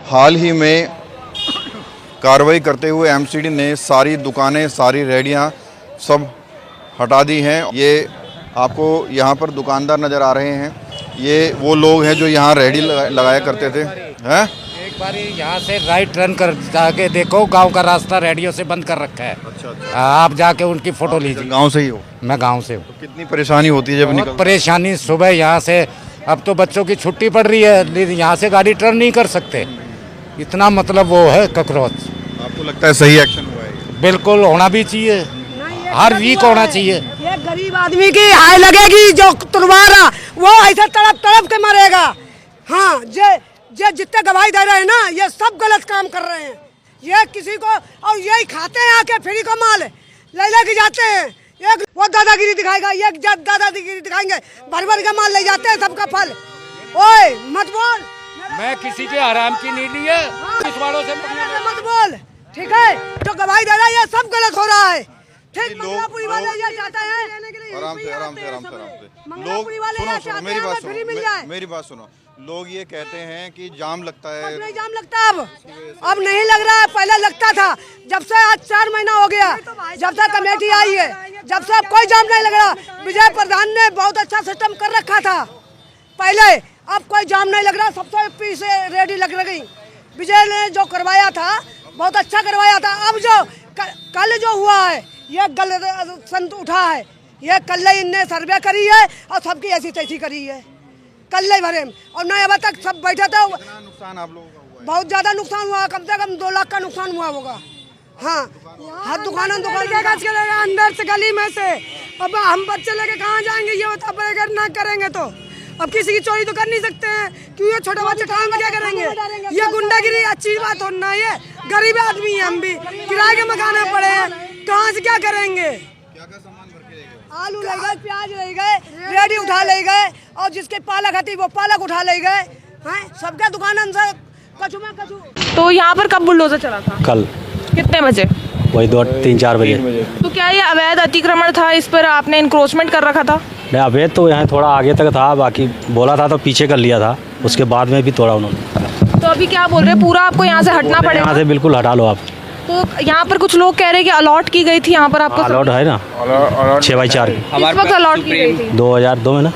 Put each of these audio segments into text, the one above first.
हाल ही में कार्रवाई करते हुए एमसीडी ने सारी दुकानें, सारी रेहड़ियां सब हटा दी हैं। ये आपको यहाँ पर दुकानदार नज़र आ रहे हैं, ये वो लोग हैं जो यहाँ रेहड़ी लगाया करते थे। हैं एक बार यहाँ से राइट टर्न कर जाके देखो, गांव का रास्ता रेहड़ियों से बंद कर रखा है। अच्छा। आप जाके उनकी फोटो लीजिए। गांव से ही हो? मैं गांव से हूँ। तो कितनी परेशानी होती है जब बहुत निकल? परेशानी सुबह यहाँ से, अब तो बच्चों की छुट्टी पड़ रही है, लेकिन यहाँ से गाड़ी टर्न नहीं कर सकते, इतना मतलब वो है ककरोच। आपको लगता है सही एक्शन हुआ है? बिल्कुल होना भी चाहिए, हर वीक होना चाहिए। ये गरीब आदमी की हाय लगेगी, जो तुरवारा वो ऐसे तड़प तड़प के मरेगा। हाँ, जे जितने गवाही दे रहे हैं ना, ये सब गलत काम कर रहे हैं। ये किसी को, और यही खाते हैं आके फ्री का माल ले के जाते हैं। एक वो दादागिरी दिखाएगा, ये दादागिरी दिखाएंगे, भर भर का माल ले जाते हैं सबका फल। ओए मत बोल, मैं किसी के आराम की नहीं ली है, पिछवाड़ों से मत बोल, ठीक है? जो गवाही दे रहा है ये सब गलत हो रहा है। ठीक, मंगलापुरी वाले ये चाहते हैं आराम से लोग, मेरी बात सुनो। लोग ये कहते हैं कि जाम लगता है। अब नहीं जाम लगता, अब नहीं लग रहा है, पहले लगता था। जब से आज 4 महीना हो गया, जब से कमेटी आई है, जब से कोई जाम नहीं लग रहा। विजय प्रधान ने बहुत अच्छा सिस्टम कर रखा था पहले, अब कोई जाम नहीं लग रहा, सबसे पीछे रेडी लग गई। विजय ने जो करवाया था बहुत अच्छा करवाया था। अब जो कल जो हुआ है ये गलत संत उठा है, ये कल इनने सर्वे करी है और सबकी ऐसी तैसी करी है, कल भरे और नहीं अब तक सब बैठे थे। नुकसान आप लोगों का हुआ है? बहुत ज्यादा नुकसान हुआ, कम से कम 2 लाख का नुकसान हुआ होगा। हाँ, हर दुकान अंदर से गली में से। अब हम बच्चे लेके कहाँ जाएंगे ये बता, अगर ना करेंगे तो अब किसी की चोरी तो कर नहीं सकते हैं, क्यों? ये छोटे बच्चे काम क्या करेंगे? ये गुंडागिरी अच्छी बात होना है? गरीब आदमी है, हम भी किराए के मकान में पड़े हैं, कहाँ से क्या करेंगे? क्या सामान भर के ले गए? आलू ले गए, प्याज ले गए, रेडी उठा ले गए, और जिसके पालक आती वो पालक उठा ले गए हैं। सबके दुकान से कछु में कछु। तो यहाँ पर कब बुलडोजर चला था? कल कितने बजे? वही 2-3-4 बजे। तो क्या ये अवैध अतिक्रमण था, इस पर आपने इंक्रोचमेंट कर रखा था? नहीं, अवैध तो यहाँ थोड़ा आगे तक था, बाकी बोला था तो पीछे कर लिया था, उसके बाद में भी तोड़ा उन्होंने। तो अभी क्या बोल रहे हैं, पूरा आपको यहाँ से हटना पड़ेगा? यहाँ से बिल्कुल हटा लो आप। तो यहाँ पर कुछ लोग कह रहे हैं कि अलॉट की गई थी यहाँ पर आपको? अलॉट है ना, 6x4 किस वक्त अलॉट की गई थी? 2002 में ना?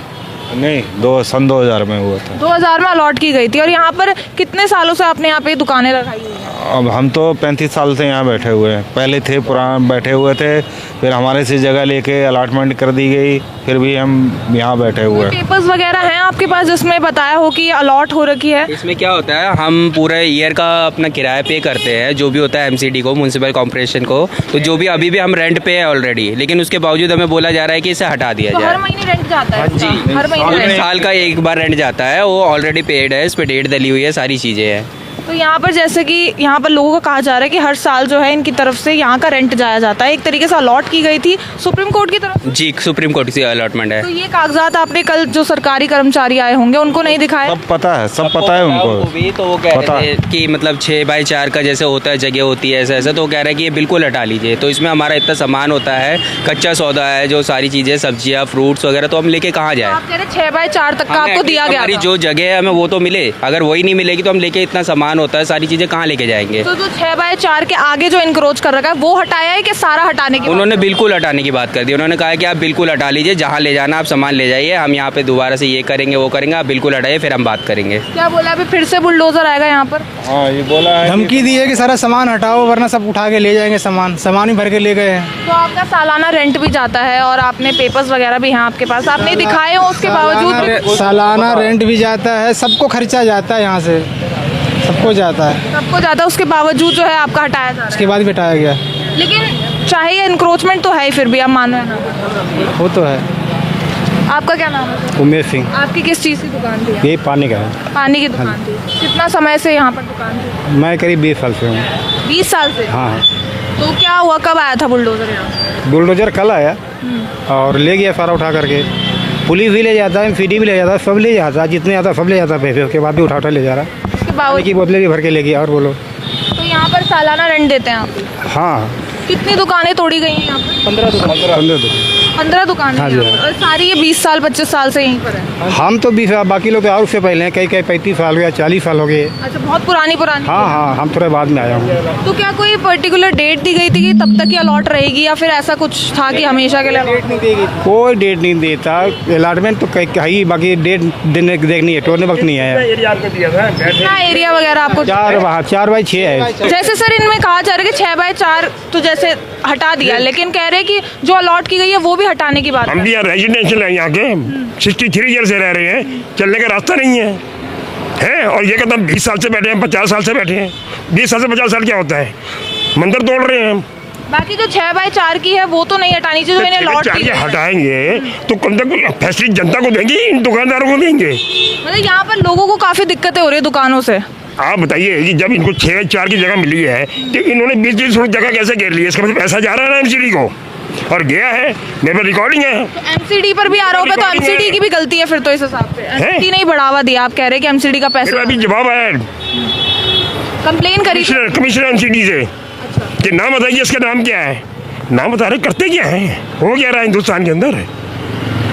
नहीं, 2000 में हुआ था। 2000 में अलॉट की गई थी। और यहाँ पर कितने सालों से आपने यहाँ पे दुकानें लगाई हुई हैं? अब हम तो 35 साल से यहाँ बैठे हुए हैं। पहले थे पुराने बैठे हुए थे, फिर हमारे से जगह लेके अलॉटमेंट कर दी गई, फिर भी हम यहाँ बैठे हुए हैं। पेपर्स वगैरह हैं आपके पास जिसमें बताया हो कि अलॉट हो रखी है? इसमें क्या होता है, हम पूरे ईयर का अपना किराया पे करते हैं, जो भी होता है एमसीडी को, म्यूनसिपल कॉर्पोरेशन को। तो जो भी अभी भी हम रेंट पे है ऑलरेडी, लेकिन उसके बावजूद हमें बोला जा रहा है कि इसे हटा दिया तो जाए। हर महीने रेंट जाता है? जी, हर महीने साल का एक बार रेंट जाता है, वो ऑलरेडी पेड है, इस पे डेट डली हुई है, सारी चीज़ें हैं। तो यहाँ पर जैसे कि यहाँ पर लोगों को कहा जा रहा है कि हर साल जो है इनकी तरफ से यहाँ का रेंट जाया जाता है, एक तरीके से अलॉट की गई थी सुप्रीम कोर्ट की तरफ? जी, सुप्रीम कोर्ट से अलॉटमेंट है। तो ये कागजात आपने कल जो सरकारी कर्मचारी आए होंगे उनको नहीं दिखाए? सब पता है, सब पता है उनको भी। तो वो कह रहे थे कि मतलब 6x4 का जैसे होता है, जगह होती है ऐसा, तो वो कह रहे हैं कि ये बिल्कुल हटा लीजिए। तो इसमें हमारा इतना सामान होता है, कच्चा सौदा है, जो सारी चीज़ें, सब्जियाँ, फ्रूट्स वगैरह, तो हम लेके कहाँ जाए? आप कह रहे 6x4 तक का आपको दिया गया? हमारी जो जगह है हमें वो तो मिले, अगर वही नहीं मिलेगी तो हम लेके, इतना सामान होता है, सारी चीज़ें कहाँ लेके जाएंगे? तो जो 6x4 के आगे जो इंक्रोच कर रखा है वो हटाया है कि सारा हटाने की? उन्होंने बिल्कुल हटाने की बात कर दी। उन्होंने कहा कि आप बिल्कुल हटा लीजिए, जहाँ ले जाना आप सामान ले जाइए, हम यहाँ पे दोबारा से ये करेंगे वो करेंगे, आप बिल्कुल हटाइए, फिर हम बात करेंगे। क्या बोला अभी फिर से बुलडोजर आएगा यहाँ पर? हाँ, ये बोला है, धमकी दी है कि सारा सामान हटाओ वरना सब उठा के ले जाएंगे, सामान ही भर के ले गए हैं। तो आपका सालाना रेंट भी जाता है और आपने पेपर्स वगैरह भी हैं आपके पास, आपने दिखाए हो, उसके बावजूद? सालाना रेंट भी जाता है, सबको खर्चा जाता है, यहाँ से सबको जाता है, सबको जाता है, उसके बावजूद जो है आपका हटाया जा रहा है? उसके बाद भी हटाया गया। लेकिन चाहे ये इंक्रोचमेंट तो है ही, फिर भी आप मान रहे हैं ना? वो तो है। आपका क्या नाम है? उमेश सिंह। आपकी किस चीज़ की दुकान थी? ये पानी का है। पानी की दुकान थी। कितना समय से यहाँ पर दुकान थी? मैं करीब 20 साल से हूँ। 20 साल से? हाँ। तो क्या हुआ, कब आया था बुलडोजर यहाँ? बुलडोजर कल आया और ले गया सारा उठा करके। पुलिस भी ले जाता है, एमसीडी भी ले जाता है, सब ले जाता है, जितने आता है सब ले जाता है पैसे, उसके बाद भी उठा ले जा रहा है। उसके पानी बावजूद की बोतलें भी भर के ले गया। और बोलो। तो यहाँ पर सालाना रेंट देते हैं आप? हाँ। कितनी दुकानें तोड़ी गई हैं यहाँ पर? 15 दुकान। 15 दुकान हाँ है जी, यहाँ पर। और सारी ये 20 साल 25 साल से यहीं पर है। हम तो 20 बाकी लोग तो और उससे पहले हैं, कई 35 साल हो गया, 40 साल हो गए। अच्छा, बहुत पुरानी हाँ हाँ, हम थोड़े बाद में आया हूँ। तो क्या कोई पर्टिकुलर डेट दी गई थी कि तब तक ही अलॉट रहेगी, या फिर ऐसा कुछ था कि हमेशा के लिए allot? कोई डेट नहीं देता, अलॉटमेंट तो कहीं, बाकी डेट देखनी है, टोलने वक्त नहीं आया। क्या एरिया वगैरह आपको? 4x6 है। जैसे सर इनमें कहा जा रहा है कि 6x4 तो जैसे हटा दिया, लेकिन कह रहे हैं कि जो अलॉट की गई है वो भी हटाने की बात हम है। भी यहाँ रेजिडेंशियल है, यहाँ के 63 ईयर से रह रहे हैं, चलने का रास्ता नहीं है और ये कहते हैं 20 साल से बैठे हैं, 50 साल से बैठे हैं। 20 साल से 50 साल क्या होता है, मंदिर तोड़ रहे हैं हम। बाकी जो 6x4 की है वो तो नहीं हटानी चाहिए, जो इन्हें अलॉट की है। हटाएंगे तो कम से कम फैसिलिटी जनता को देंगे, इन दुकानदारों को देंगे। मतलब यहाँ पर लोगों को काफी दिक्कतें हो रही है दुकानों से। आप बताइए कि जब इनको 6x4 की जगह मिली है तो इन्होंने 20 जगह कैसे घेर ली है? इसका मतलब पैसा जा रहा है ना एमसीडी को, और गया है, मेरे पे रिकॉर्डिंग है। तो एमसीडी पर भी आरोप है, तो एमसीडी की भी गलती है फिर तो इस हिसाब से। एमसीडी नहीं बढ़ावा दिया, आप कह रहे हैं कि एमसीडी का पैसा। मेरा अभी जवाब है कंप्लेन करी थी। कमिश्नर एमसीडी से कि नाम बताइए, इसका नाम क्या है? नाम बता रहे, करते क्या है, हो क्या रहा है हिंदुस्तान के अंदर?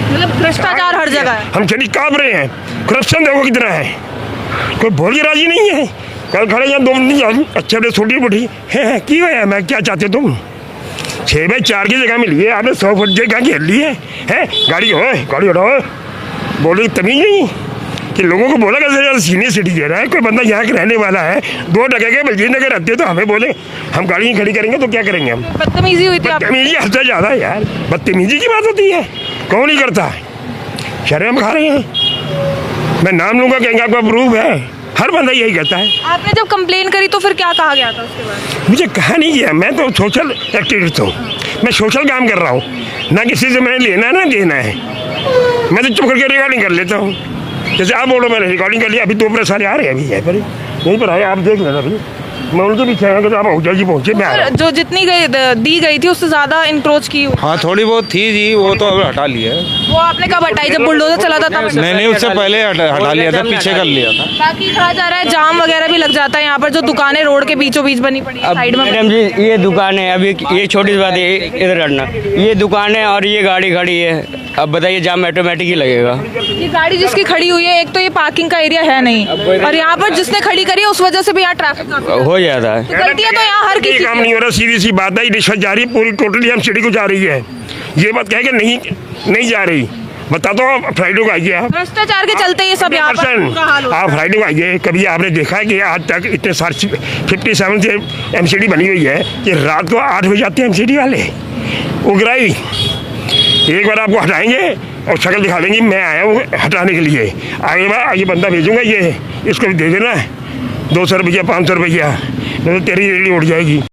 मतलब भ्रष्टाचार हर जगह है। हम चलिए काँप रहे हैं, करप्शन देखो कितना है, कोई बोल के राजी नहीं है। कल खड़े यहाँ 2 मिनट अच्छे बड़े छोटी मोटी है की है, मैं क्या चाहते तुम? 6x4 की जगह मिली है, आपने 100 फुट जगह घेर ली है गाड़ी हटाओ। बोले तमीज नहीं कि लोगों को बोला कैसे सीनियर सिटीजन है, कोई बंदा यहाँ के रहने वाला है, 2 टके के बलजीत नगर रहते तो हमें बोले हम गाड़ी खड़ी करेंगे तो क्या करेंगे हम? बदतमीजी हुई थी। बदतमीजी हद से ज़्यादा है यार, बदतमीजी की बात होती है, कौन नहीं करता? शर्म खा रहे हैं, मैं नाम लूँगा, कहेंगे आपका प्रूफ है, हर बंदा यही कहता है। आपने जब कंप्लेन करी तो फिर क्या कहा गया था उसके बाद? मुझे कहा नहीं गया, मैं तो सोशल एक्टिविस्ट हूँ, मैं सोशल काम कर रहा हूँ, ना किसी से मैंने लेना ना देना है। मैं तो चुप करके रिकॉर्डिंग कर लेता हूँ, जैसे आप बोलो मैंने रिकॉर्डिंग कर लिया। अभी 2 सारे आ रहे हैं, अभी यहीं पर यहीं पर आए, आप देख लेना। अभी मैं उनके पीछे आया कि आप पहुँचा जी पहुँचे, मैं आ रहा हूँ। जो जितनी दी गई थी उससे ज्यादा इंक्रोच की। हाँ थोड़ी बहुत थी जी, वो तो अब हटा लिया है। वो आपने कब हटाई? जब बुलडोजर चला था तब? नहीं, उससे पहले हटा लिया था, पीछे कर लिया था। बाकी कहा जा रहा है जाम वगैरह भी लग जाता है यहाँ पर, जो दुकानें रोड के बीचों बीच बनी पड़ी है साइड में। मैडम जी ये दुकान है, अभी ये छोटी सी बात है, इधर हटना, ये दुकान है और ये गाड़ी खड़ी है, अब बताइए जाम ऑटोमेटिक ही लगेगा। ये गाड़ी जिसकी खड़ी हुई है, एक तो ये पार्किंग का एरिया है नहीं, और यहाँ पर जिसने खड़ी करी है उस वजह से भी यहाँ ट्रैफिक हो जाता है। गलतियाँ तो यहाँ हर किसी काम नहीं हो रहा, सीधी सी बात है, रिश्वत जा रही है पूरी, टोटली एमसीडी को जा रही है। ये बात कहे कि नहीं जा रही, बता दो आप फ्राइडे को आइए। आप भ्रष्टाचार के चलते ये सब यहाँ पर बुरा हाल हो रहा है। आप फ्राइडे को आइए। कभी आपने देखा है कि आज तक इतने सारे 57 से एमसीडी बनी हुई है कि रात को 8 बजे आते हैं एमसीडी वाले उगराई। एक बार आपको हटाएंगे और शक्ल दिखा देंगे, मैं आया हूँ हटाने के लिए, आगे बंदा भेजूंगा, ये इसको भी दे देना 200 रुपया 500 रुपया, नहीं तो तेरी रेडी उड़ जाएगी।